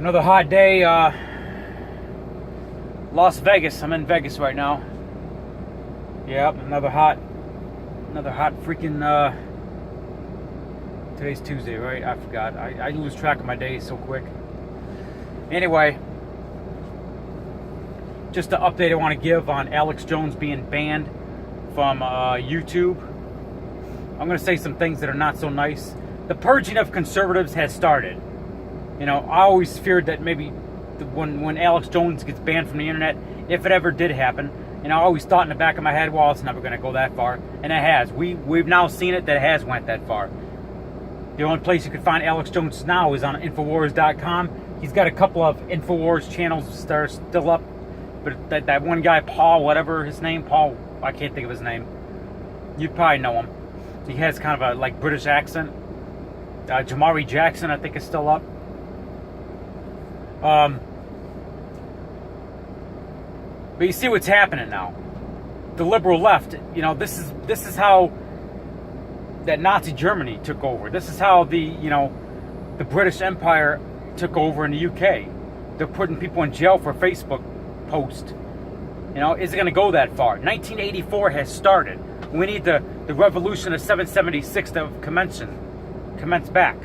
Another hot day, Las Vegas. I'm in Vegas right now. Yep, another hot freaking, today's Tuesday, right? I forgot. I lose track of my days so quick. Anyway, just an update I want to give on Alex Jones being banned from YouTube. I'm going to say some things that are not so nice. The purging of conservatives has started. You know, I always feared that maybe when Alex Jones gets banned from the internet, if it ever did happen, and I always thought in the back of my head, well, it's never going to go that far. And it has. We've now seen it that it has went that far. The only place you can find Alex Jones now is on Infowars.com. He's got a couple of Infowars channels that are still up. But that one guy, Paul, whatever his name, Paul, I can't think of his name. You probably know him. He has kind of a like British accent. Jamari Jackson, I think, is still up. But you see what's happening now. The liberal left, you know, this is how that Nazi Germany took over. This is how the British Empire took over in the UK. They're putting people in jail for Facebook posts. You know, is it going to go that far? 1984 has started. We need the revolution of 776 to commence back.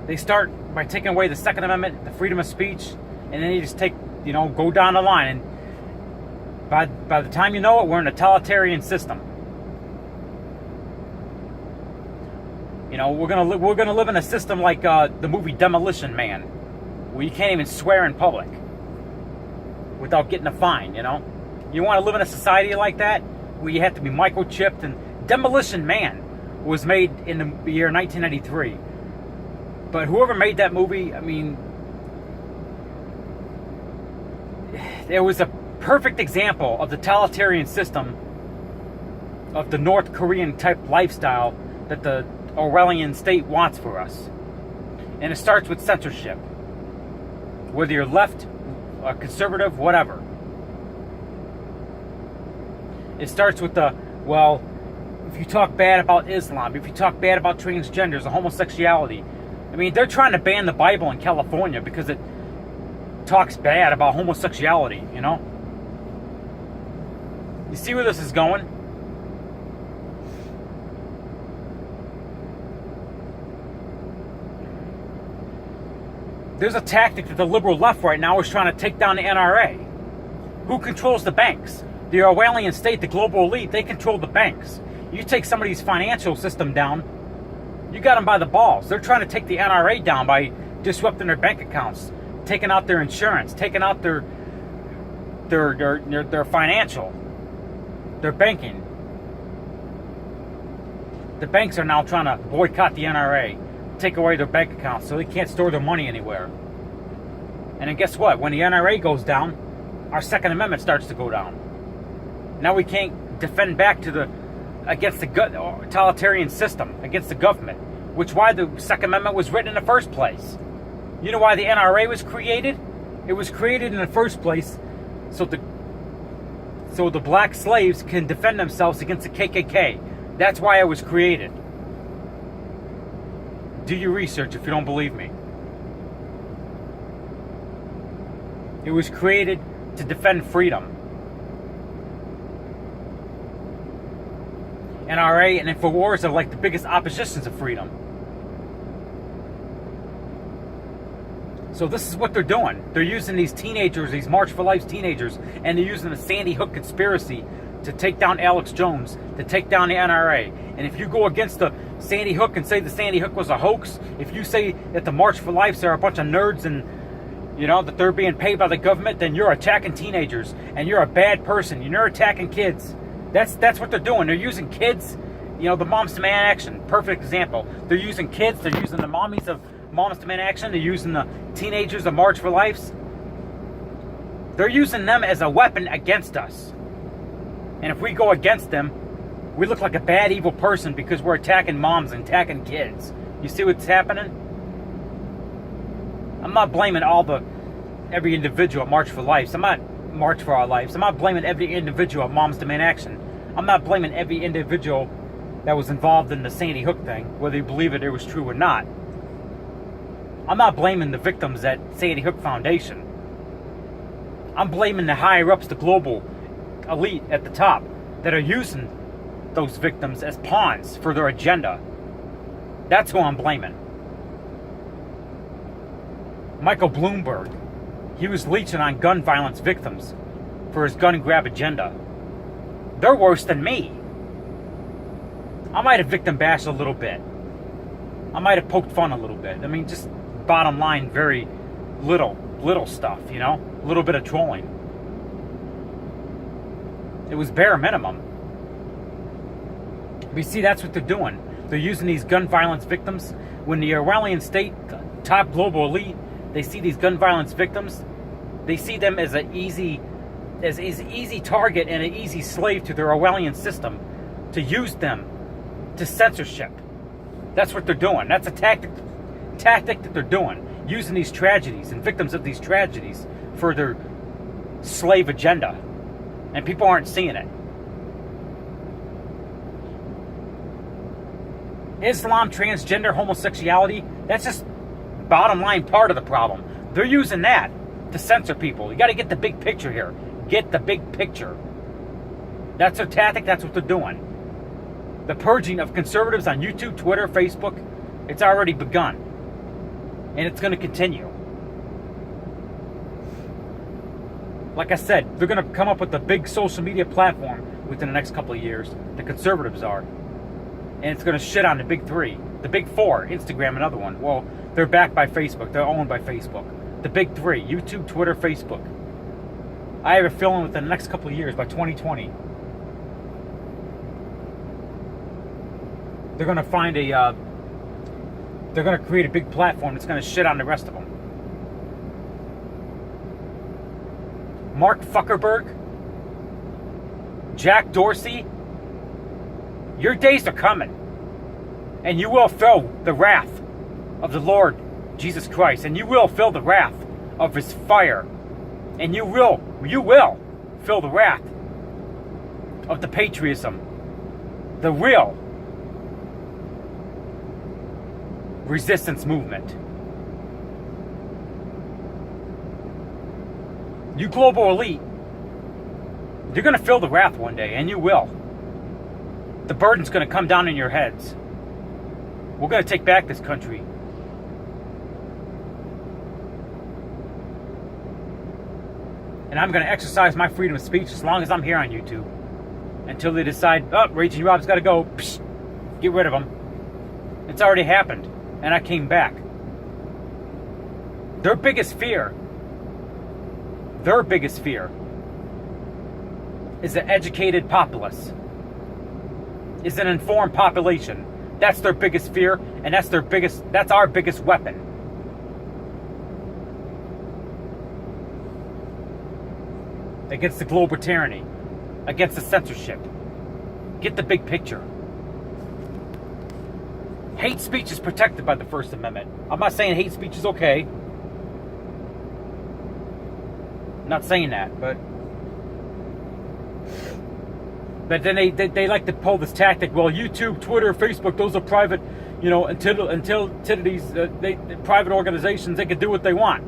They start by taking away the Second Amendment, the freedom of speech, and then you just go down the line. And by the time you know it, we're in a totalitarian system. You know, we're gonna live in a system like the movie Demolition Man, where you can't even swear in public without getting a fine. You know, you want to live in a society like that where you have to be microchipped. And Demolition Man was made in the year 1993. But whoever made that movie, I mean, it was a perfect example of the totalitarian system of the North Korean type lifestyle that the Orwellian state wants for us. And it starts with censorship. Whether you're left, or conservative, whatever. It starts with if you talk bad about Islam, if you talk bad about transgenders or homosexuality, I mean, they're trying to ban the Bible in California because it talks bad about homosexuality, you know? You see where this is going? There's a tactic that the liberal left right now is trying to take down the NRA. Who controls the banks? The Orwellian state, the global elite, they control the banks. You take somebody's financial system down, you got them by the balls. They're trying to take the NRA down by disrupting their bank accounts, taking out their insurance, taking out their financial, their banking. The banks are now trying to boycott the NRA, take away their bank accounts so they can't store their money anywhere. And then guess what? When the NRA goes down, our Second Amendment starts to go down. Now we can't defend back against the totalitarian system, against the government, which why the Second Amendment was written in the first place. You know why the NRA was created? It was created in the first place so the black slaves can defend themselves against the KKK. That's why it was created. Do your research if you don't believe me. It was created to defend freedom. NRA and Infowars are like the biggest oppositions of freedom. So this is what they're doing. They're using these teenagers, these March for Life teenagers, and they're using the Sandy Hook conspiracy to take down Alex Jones, to take down the NRA. And if you go against the Sandy Hook and say the Sandy Hook was a hoax, if you say that the March for Life are a bunch of nerds and that they're being paid by the government, then you're attacking teenagers and you're a bad person. You're attacking kids. That's what they're doing. They're using kids, the Moms to Man Action, perfect example. They're using kids, they're using the mommies of Moms to Man Action, they're using the teenagers of March for Life. They're using them as a weapon against us. And if we go against them, we look like a bad, evil person because we're attacking moms and attacking kids. You see what's happening? I'm not blaming every individual at March for Life. I'm not March for Our Lives. I'm not blaming every individual at Moms to Man Action. I'm not blaming every individual that was involved in the Sandy Hook thing, whether you believe it was true or not. I'm not blaming the victims at Sandy Hook Foundation. I'm blaming the higher-ups, the global elite at the top, that are using those victims as pawns for their agenda. That's who I'm blaming. Michael Bloomberg, he was leeching on gun violence victims for his gun grab agenda. They're worse than me. I might have victim bashed a little bit. I might have poked fun a little bit. I mean, just bottom line, very little stuff, you know? A little bit of trolling. It was bare minimum. But you see, that's what they're doing. They're using these gun violence victims. When the Orwellian state, top global elite, they see these gun violence victims, they see them as an easy target and an easy slave to their Orwellian system, to use them to censorship. That's what they're doing. That's a tactic that they're doing, using these tragedies and victims of these tragedies for their slave agenda. And people aren't seeing it. Islam, transgender, homosexuality, that's just bottom line part of the problem. They're using that to censor people. You got to get the big picture here. Get the big picture. That's their tactic. That's what they're doing. The purging of conservatives on YouTube, Twitter, Facebook, it's already begun. And it's going to continue. Like I said, they're going to come up with a big social media platform within the next couple of years. The conservatives are. And it's going to shit on the big three. The big four, Instagram, another one. Well, they're backed by Facebook. They're owned by Facebook. The big three, YouTube, Twitter, Facebook. I have a feeling within the next couple of years, by 2020, they're going to find they're going to create a big platform that's going to shit on the rest of them. Mark Zuckerberg, Jack Dorsey, your days are coming. And you will feel the wrath of the Lord Jesus Christ. And you will feel the wrath of his fire. And you will feel the wrath of the patriotism. The real resistance movement. You global elite, you're going to feel the wrath one day, and you will. The burden's going to come down on your heads. We're going to take back this country. And I'm going to exercise my freedom of speech as long as I'm here on YouTube. Until they decide, oh, Raging Rob's got to go. Psh, get rid of him. It's already happened. And I came back. Their biggest fear is an educated populace, is an informed population. That's their biggest fear, and that's our biggest weapon. Against the global tyranny, against the censorship. Get the big picture. Hate speech is protected by the First Amendment. I'm not saying hate speech is okay. I'm not saying that, but then they like to pull this tactic. Well, YouTube, Twitter, Facebook, those are private, until these private organizations, they can do what they want.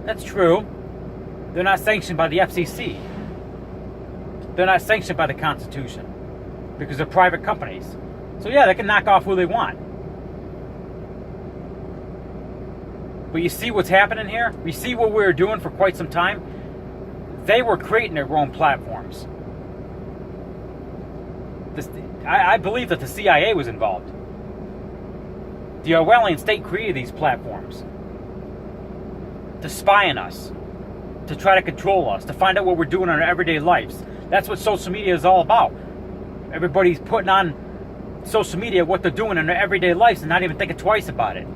That's true. They're not sanctioned by the FCC. They're not sanctioned by the Constitution because they're private companies. So yeah, they can knock off who they want. But you see what's happening here? You see what we were doing for quite some time? They were creating their own platforms. I believe that the CIA was involved. The Orwellian state created these platforms to spy on us, to try to control us, to find out what we're doing in our everyday lives. That's what social media is all about. Everybody's putting on social media what they're doing in their everyday lives and not even thinking twice about it.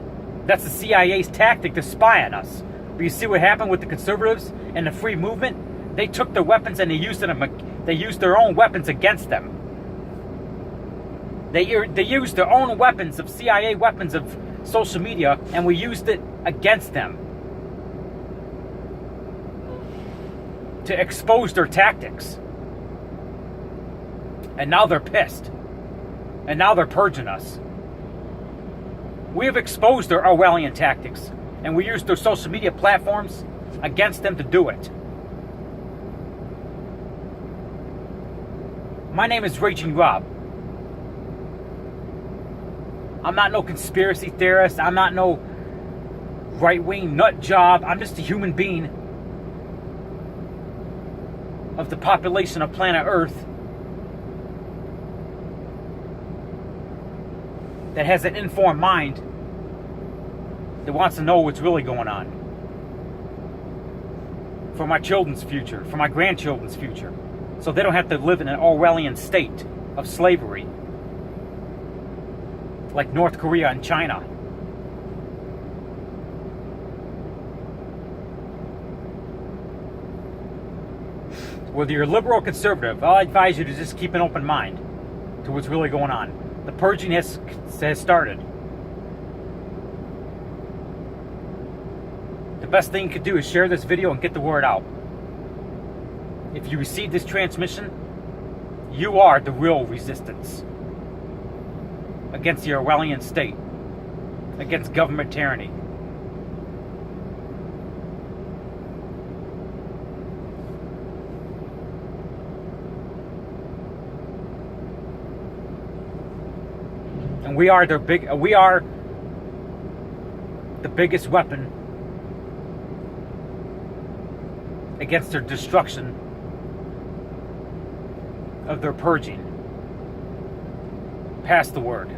That's the CIA's tactic to spy on us. But you see what happened with the conservatives and the free movement? They took the weapons and they used their own weapons against them. They used their own weapons of CIA weapons of social media, and we used it against them to expose their tactics. And now they're pissed. And now they're purging us. We have exposed their Orwellian tactics, and we use their social media platforms against them to do it. My name is Raging Rob. I'm not no conspiracy theorist. I'm not no right-wing nut job. I'm just a human being of the population of planet Earth that has an informed mind that wants to know what's really going on for my children's future, for my grandchildren's future, so they don't have to live in an Orwellian state of slavery like North Korea and China. Whether you're liberal or conservative, I'll advise you to just keep an open mind to what's really going on. The purging has started. The best thing you could do is share this video and get the word out. If you receive this transmission, you are the real resistance against the Orwellian state, against government tyranny. And we are the biggest weapon against their destruction of their purging. Pass the word.